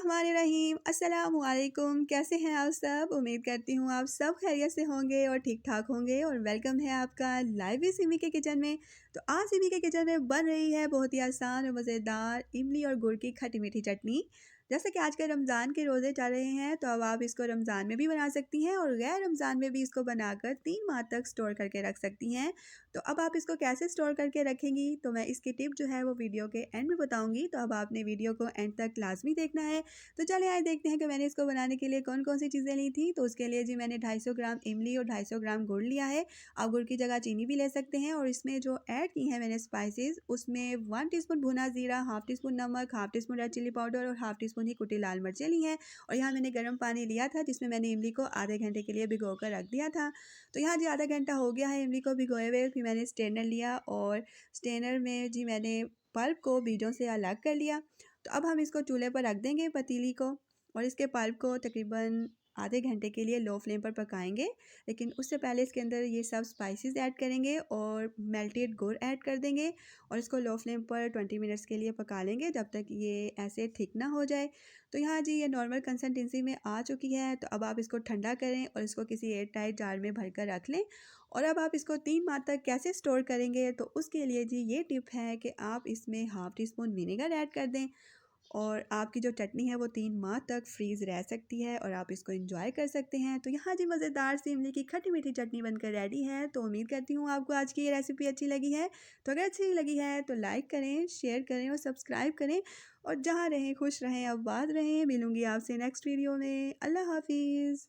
बिस्मिल्लाहिर्रहमानिर्रहीम अस्सलामुअलैकुम। कैसे हैं आप सब? उम्मीद करती हूँ आप सब खैरियत से होंगे और ठीक ठाक होंगे। और वेलकम है आपका लाइव सिमी के किचन में। तो आज सिमी के किचन में बन रही है बहुत ही आसान और मज़ेदार इमली और गुड़ की खट्टी मीठी चटनी। जैसे कि आजकल रमज़ान के रोज़े चल रहे हैं, तो अब आप इसको रमज़ान में भी बना सकती हैं और गैर रमज़ान में भी इसको बनाकर 3 माह तक स्टोर करके रख सकती हैं। तो अब आप इसको कैसे स्टोर करके रखेंगी, तो मैं इसकी टिप जो है वो वीडियो के एंड में बताऊंगी। तो अब आपने वीडियो को एंड तक लाजमी देखना है। तो चलिए आए देखते हैं कि मैंने इसको बनाने के लिए कौन कौन सी चीज़ें ली थी। तो उसके लिए जी मैंने 250 ग्राम इमली और 250 ग्राम गुड़ लिया है। आप गुड़ की जगह चीनी भी ले सकते हैं। और इसमें जो ऐड की है मैंने स्पाइसेस, उसमें 1 टीस्पून भुना जीरा, हाफ टी स्पून नमक, half teaspoon red chilli powder और हाफ टी स्पून ही कुटी लाल मिर्चें ली हैं। और यहाँ मैंने गर्म पानी लिया था जिसमें मैंने इमली को आधे घंटे के लिए भिगो कर रख दिया था। तो यहाँ जी आधा घंटा हो गया है इमली को भिगोए हुए। फिर मैंने स्ट्रेनर लिया और स्ट्रेनर में जी मैंने पल्प को बीजों से अलग कर लिया। तो अब हम इसको चूल्हे पर रख देंगे पतीली को, और इसके पल्प को तकरीबन आधे घंटे के लिए लो फ्लेम पर पकाएंगे। लेकिन उससे पहले इसके अंदर ये सब स्पाइसेस ऐड करेंगे और मेल्टेड गुड़ ऐड कर देंगे। और इसको लो फ्लेम पर 20 मिनट्स के लिए पका लेंगे जब तक ये ऐसे थिक ना हो जाए। तो यहाँ जी ये नॉर्मल कंसिस्टेंसी में आ चुकी है। तो अब आप इसको ठंडा करें और इसको किसी एयर टाइट जार में भर कर रख लें। और अब आप इसको 3 माह तक कैसे स्टोर करेंगे, तो उसके लिए जी ये टिप है कि आप इसमें half tea spoon vinegar add कर दें। और आपकी जो चटनी है वो 3 माह तक फ्रीज़ रह सकती है और आप इसको एंजॉय कर सकते हैं। तो यहाँ जी मज़ेदार सी इमली की खट्टी मीठी चटनी बनकर रेडी है। तो उम्मीद करती हूँ आपको आज की ये रेसिपी अच्छी लगी है। तो अगर अच्छी लगी है तो लाइक करें, शेयर करें और सब्सक्राइब करें। और जहाँ रहें खुश रहें, आबाद रहें। मिलूँगी आपसे नेक्स्ट वीडियो में। अल्लाह हाफिज़।